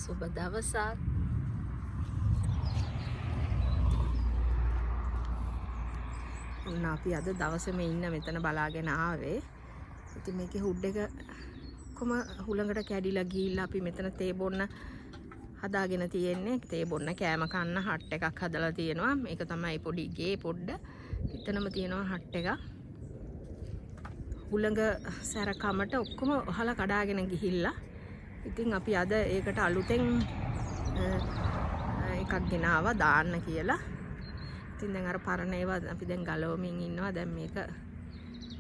සුබ දවසක්. ඔන්න අපි අද දවසේම ඉන්න මෙතන බලාගෙන ආවේ. ඉතින් මේකේ හුඩ් එක කොම හුළඟට කැඩිලා ගිහිල්ලා අපි මෙතන තේ බොන්න හදාගෙන තියෙන්නේ. තේ බොන්න කෑම කන්න හට් එකක් හදලා තියෙනවා. මේක තමයි පොඩි ගේ පොඩ්ඩ. එතනම තියෙනවා හට් එකක්. හුළඟ සැරකමට ඔක්කොම වහලා කඩාගෙන ගිහිල්ලා. ඉතින් අපි අද ඒකට අලුතෙන් එකක් ගෙනාවා දාන්න කියලා. ඉතින් දැන් අර පරණ ඒවා අපි දැන් ගලවමින් ඉන්නවා. දැන් මේක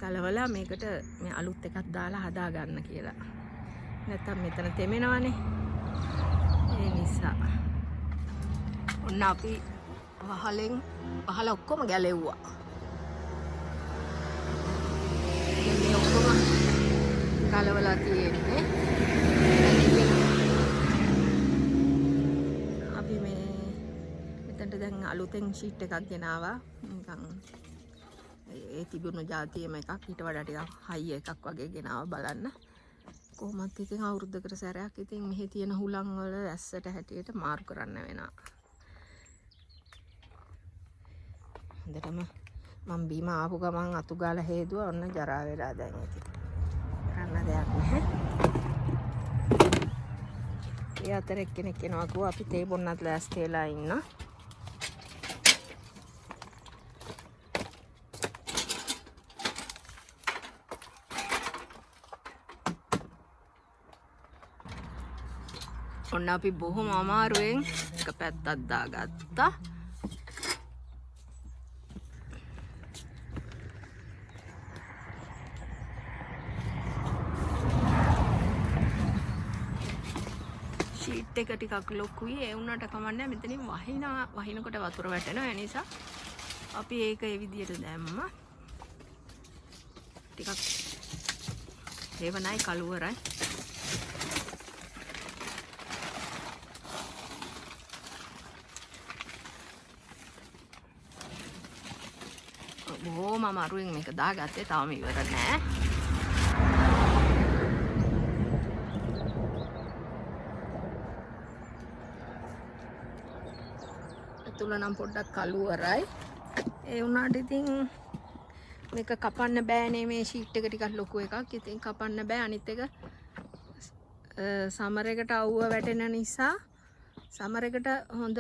ගලවලා මේකට මේ අලුත් එකක් දාලා හදා ගන්න කියලා. නැත්තම් මෙතන තෙමෙනවනේ. ඒ නිසා ඔන්න අපි වහලා ඔක්කොම ගැලෙව්වා. දැන් මේ ඔක්කොම ගලවලා තියෙන්නේ. දැන් අලුතෙන් ෂීට් එකක් ගෙනාවා. නිකන් ඒ තිබුණු જાතියෙම එකක් ඊට වඩා ටිකක් හයි එකක් වගේ ගෙනාවා බලන්න. කොහොමත් ඉතින් අවුරුද්දකට සැරයක් ඉතින් මෙහි තියෙන හුලං වල ඇස්සට හැටියට මාරු කරන්න වෙනවා. හොඳටම මම බීම ආපු ගමන් අතු ගාලා හේදුවා. ඔන්න ජරා වෙලා දැන් ඉතින් කරන්න දෙයක් නැහැ. ඒ අතර එක්කෙනෙක් එනවා කිව්වා අපි තේ බොන්නත් ලෑස්ති වෙලා ඉන්න. ඔන්න අපි බොහොම අමාරුවෙන් එක පැත්තක් දාගත්තා. ෂීට් එක ටිකක් ලොකුයි. ඒ වුණාට කමන්නේ මෙතනින් වහිනකොට වතුර වැටෙනවා. ඒ නිසා අපි ඒක ඒ විදියට දැම්මා. ටිකක් හේවණයි කළුවරයි. බොහොම අමාරුවෙන් මේක දාගත්තේ. තාම ඉවර නෑ. තුල නම් පොඩ්ඩක් කළුවරයි. ඒ වුණාට ඉතින් මේක කපන්න බෑනේ. මේ ෂීට් එක ටිකක් ලොකු එකක්. ඉතින් කපන්න බෑ. අනිත් එක සමර් එකට අවුව වැටෙන නිසා සමර් එකට හොඳ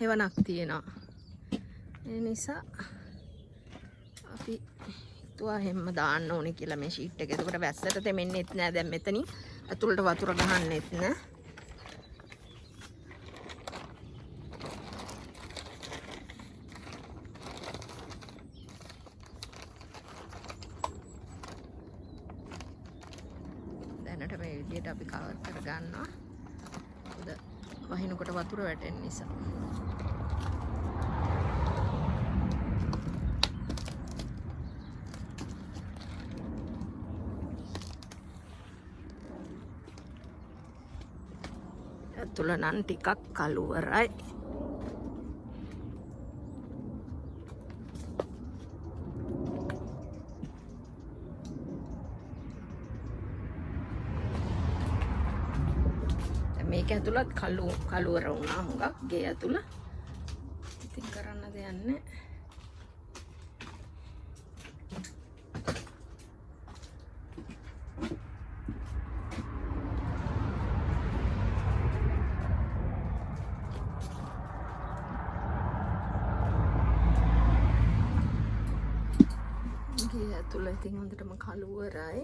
හේවණක් තියෙනවා. ඒ නිසා අපි හිතුවා හැම දාන්න ඕනේ කියලා මේ ෂීට් එක. එතකොට වැස්සට තෙමෙන්නෙත් නෑ. දැන් මෙතනින් ඇතුළට වතුර ගහන්නෙත් නෑ. දැනට මේ විදියට අපි කවර් කරගන්නවා. මොකද වහිනකොට වතුර වැටෙන නිසා. තුල නම් ටිකක් කළුවරයි. මේක ඇතුළත් කළුවර වුණා හුඟක් ගේ ඇතුළ. ඉතින් කරන්න දෙයක් නැහැ. තුල ඉතින් හොඳටම කළුවරයි.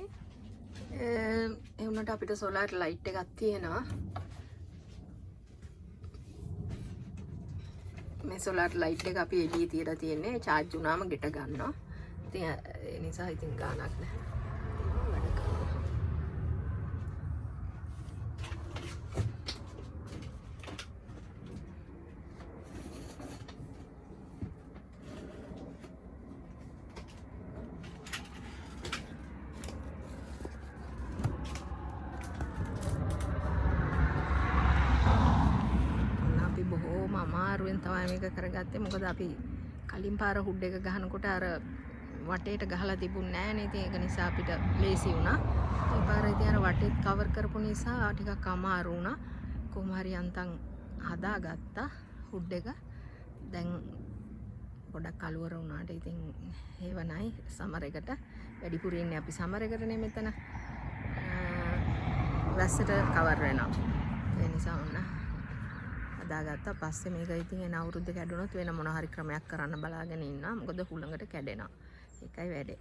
ඒ වුණාට අපිට සෝලාර් ලයිට් එකක් තියෙනවා. මේ සෝලාර් ලයිට් එක අපි එළියේ තියලා තියෙන්නේ. charge වුණාම ගෙට ගන්නවා. ඉතින් ඒ නිසා ඉතින් ගානක් නැහැ. වැඩ කරනවා. අමාරුවෙන් තමයි මේක කරගත්තේ. මොකද අපි කලින් පාර හුඩ් එක ගහනකොට අර වටේට ගහලා තිබුණ නෑනේ. ඉතින් ඒක නිසා අපිට ලේසි වුණා. මේ පාර ඉතින් අර වටේත් කවර් කරපු නිසා ටිකක් අමාරු වුණා. කොහොම හරි යන්තම් හදාගත්තා හුඩ් එක. දැන් ගොඩක් කලවර වුණාට ඉතින් හේවනයි සමර එකට වැඩිපුර ඉන්නේ අපි සමර එකටනේ මෙතන. වැස්සට කවර් වෙනවා. ඒ නිසා ඔන්න හදාගත්තා. පස්සේ මේක ඉතින් එන අවුරුද්ද කැඩුණොත් වෙන මොන හරි ක්‍රමයක් කරන්න බලාගෙන ඉන්නවා. මොකද හුළඟට කැඩෙනවා. ඒකයි වැඩේ.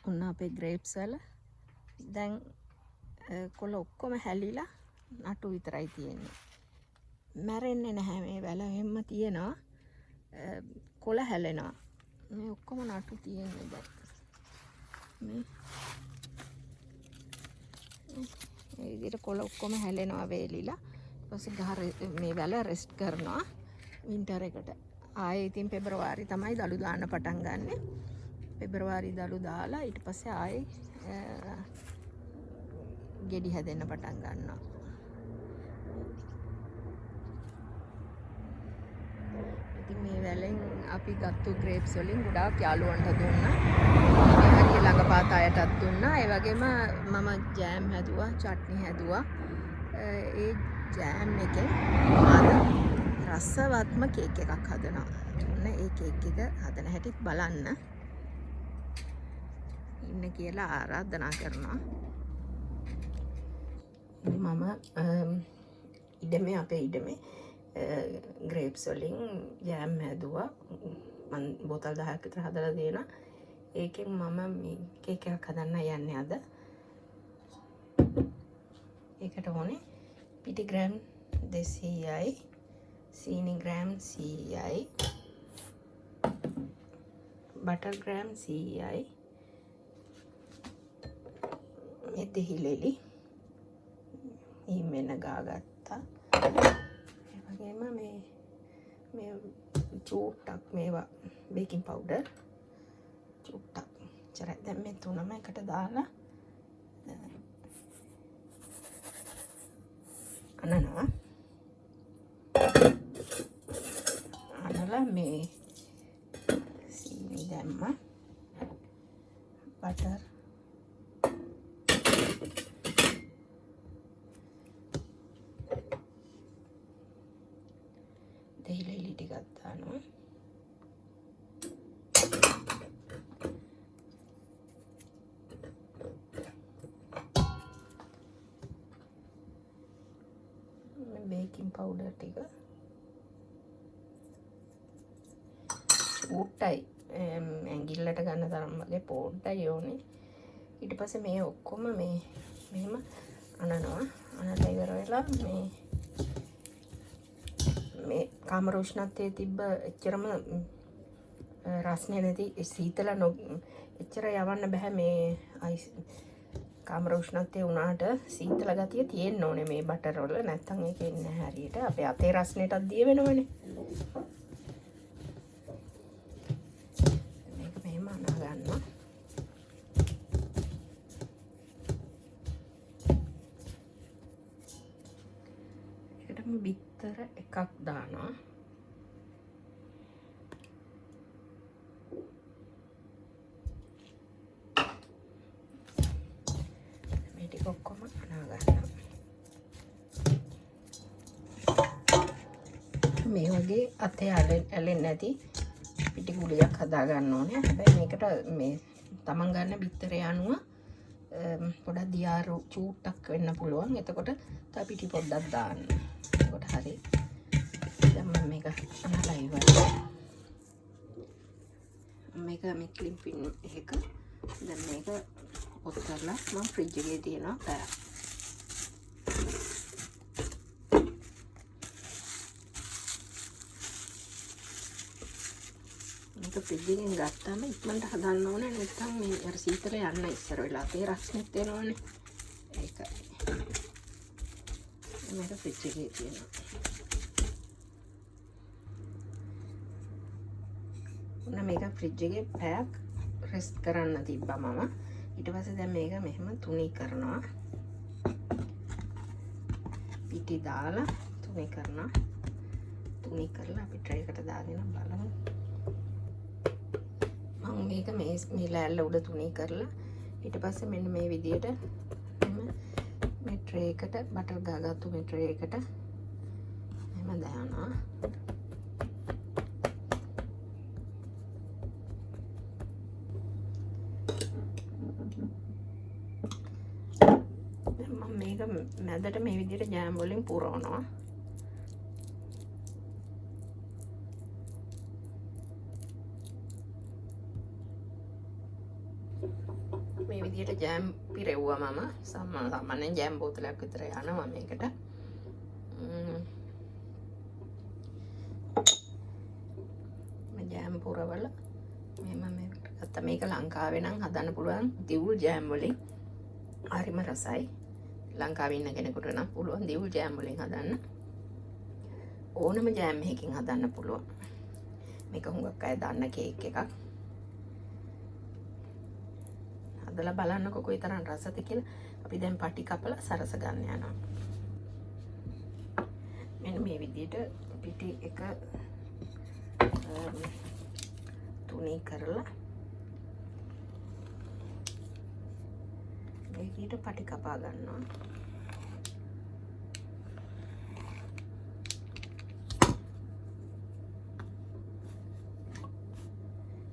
ඔන්න අපේ ග්‍රේප්ස් වල දැන් කොළ ඔක්කොම හැලිලා නටු විතරයි තියෙන්නේ. මැරෙන්නේ නැහැ මේ වැල හැම තියෙනවා. කොළ හැලෙනවා. මේ ඔක්කොම නටු තියෙන්නේ දැන්. මේ විදිහට කොළ ඔක්කොම හැලෙනවා වේලිලා. ඊපස්සේ ගහ මේ වැල රෙස්ට් කරනවා වින්ටර් එකට. ආයේ ඉතින් පෙබරවාරි තමයි දළු දාන්න පටන් ගන්නෙ. පෙබරවාරි දළු දාලා ඊට පස්සේ ආයේ ගෙඩි හැදෙන්න පටන් ගන්නවා. ඉතින් මේ වැලෙන් අපි ගත්තු ග්‍රේප්ස් වලින් ගොඩාක් යාළුවන්ට දුන්නා. මේ හරිය ළඟපාත අයටත් දුන්නා. ඒ වගේම මම ජෑම් හැදුවා, චට්නි හැදුවා. ඒ ජෑම් එකෙන් අද රසවත්ම කේක් එකක් හදනවා. ඔන්න ඒ කේක් එක හදන හැටිත් බලන්න ඉන්න කියලා ආරාධනා කරනවා. මම ඉඩමේ අපේ ඉඩමේ ග්‍රේප්ස් වලින් ජෑම් හැදුවා. මම බෝතල් 10ක් විතර හදලා දෙනවා. ඒකෙන් මම මේ කේක් එකක් හදන්න යන්නේ අද. ඒකට ඕනේ පිටි ග්‍රෑම් 200යි, සීනි ග්‍රෑම් 100යි, බටර් ග්‍රෑම් 100යි, මේ දෙහිලෙලි හිමෙන ගාගත්තා. ඒ වගේම මේ චූට්ටක් මේවා බේකින් පවුඩර් චූට්ටක්. චරයි දැන් මේ තුනම එකට දාලා අනනවා. අනලා මේ සීනි දැම්මා. බටර් දෙහිලෙලි ටිකක් දානවා. බේකින් පවුඩර් ටික චූට්ටයි, ඇඟිල්ලට ගන්න තරම් වගේ පොඩ්ඩයි ඕනේ. ඊට පස්සේ මේ ඔක්කොම මෙහෙම අනනවා. අනලා ඉවර වෙලා මේ කාමර උෂ්ණත්වයේ තිබ්බ එච්චරම රස්නේ නැති සීතල එච්චර යවන්න බෑ. මේ අයිස් කාමර උෂ්ණත්වයේ උනාට සීතල ගතිය තියෙන්න ඕනේ මේ බටර් වල. නැත්තම් ඒක එන්නේ නැහැ හරියට. අපේ අතේ රස්නේටත් දිය වෙනවනේ. මේක මෙහෙම අනා ගන්නවා. ඒකටම බිත්තර එකක් දානවා. ඔක්කොම අනා ගන්නවා. මේ වගේ අතේ ඇලෙන්නේ නැති පිටි ගුලියක් හදා ගන්න ඕනේ. හැබැයි මේකට මේ තමන් ගන්න බිත්තරේ අනුව පොඩක් දියාරු චූට්ටක් වෙන්න පුළුවන්. එතකොට තව පිටි පොඩ්ඩක් දාන්න. එතකොට හරි. දැන් මම මේක අනලා ඉවරයි. මේක මේ ක්ලිම් පින් එක දැන් මේක ඔත් කරලා මම ෆ්‍රිජ් එකේ තියනවා පැයක්. මේක ෆ්‍රිජ් එකෙන් ගත්තාම ඉක්මනට හදන්න ඕනේ. නැත්නම් මේ අර සීතල යන්න ඉස්සර වෙලා තේ රස්නෙත් වෙනවනේ. ඒකයි. මේක ෆ්‍රිජ් එකේ තියනවා. ඔන්න මේක ෆ්‍රිජ් එකේ පැයක් රෙස්ට් කරන්න තිබ්බා මම. ඊට පස්සේ දැන් මේක මෙහෙම තුනී කරනවා. පිටි දාලා තුනී කරනවා. තුනී කරලා අපි ට්‍රේ එකට දාගෙන බලමු. මම මේක මේ ලෑල්ල උඩ තුනී කරලා ඊට පස්සේ මෙන්න මේ විදියට මේ ට්‍රේ එකට බටර් ගාගත්තු මේ ට්‍රේ එකට එහෙම දානවා. මම මේක මැදට මේ විදියට ජෑම් වලින් පුරවනවා. මේ විදියට ජෑම් පිරෙව්වා මම සාමාන්‍යයෙන් ජෑම් බෝතලයක් විතර යනවා මේකට. මම ජෑම් පුරවල මම මේකට ගත්තා. මේක ලංකාවේ නම් හදන්න පුළුවන් දිවුල් ජෑම් වලින් හරිම රසයි. ලංකාවේ ඉන්න කෙනෙකුට නම් පුළුවන් දිවුල් ජෑම් වලින් හදන්න. ඕනම ජෑම් එකකින් හදන්න පුළුවන්. මේක හුඟක් අය දන්න කේක් එකක්. හදලා බලන්නකො කොයිතරම් රසද කියලා. අපි දැන් පටි කපලා සරස ගන්න යනවා. මෙන්න මේ විදිහට පිටි එක තුනී කරලා මේ විදිහට පටි කපා ගන්නවා.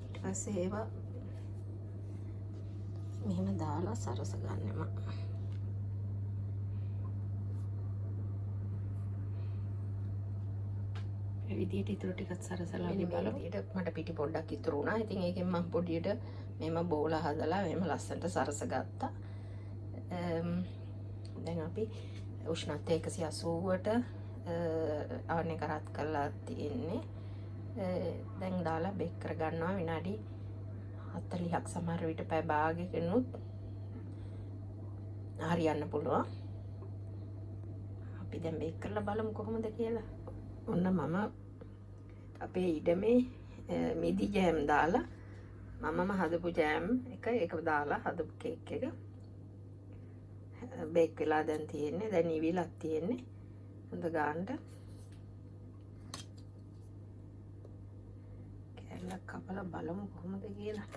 ඊට පස්සේ ඒවා මෙහෙම දාලා සරස ගන්නවා. මේ විදිහට ඉතුරු ටිකත් සරසලා අපි බලමු. විදිහට මට පිටි පොඩ්ඩක් ඉතුරු වුණා. ඉතින් ඒකෙන් මම පොඩියට මෙහෙම බෝල හදලා මෙහෙම ලස්සනට සරස ගත්තා. දැන් අපි උෂ්ණත්වය 180ට ආවරණය කරත් කරලා තියෙන්නේ. දැන් දාලා බේක් කර ගන්නවා විනාඩි 40ක් සමහර විට පැය භාගයකිනුත් හරියන්න පුළුවන්. අපි දැන් බේක් කරලා බලමු කොහොමද කියලා. ඔන්න මම අපේ ඉඩමේ මිදි ජෑම් දාලා මමම හදපු ජෑම් එක දාලා හදපු කේක් එක බේක් වෙලා දැන් තියෙන්නේ. දැන් ඉවිලක් තියෙන්නේ. හොඳ ගානට කැල්ලක් කපලා බලමු කොහොමද කියලා.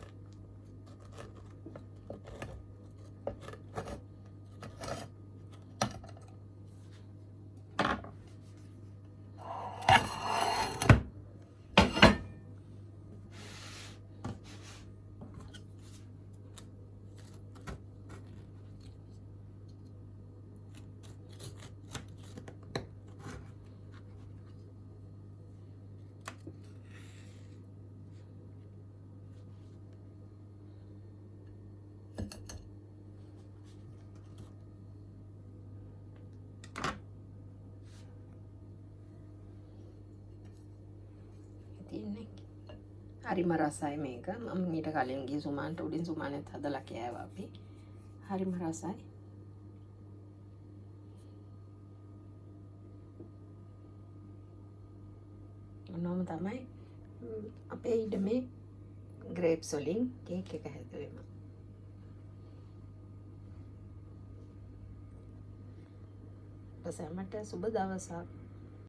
හරිම රසයි මේක. මම ඊට කලින් ගිය සුමාන්ට උඩින් සුමානෙත් හදලා කෑවා අපි. හරිම රසයි. ඔන්නෝම තමයි අපේ ඉඩමේ ග්‍රේප්ස් වලින් කේක් එක හැදුවේ මම. සැමට සුබ දවසක්.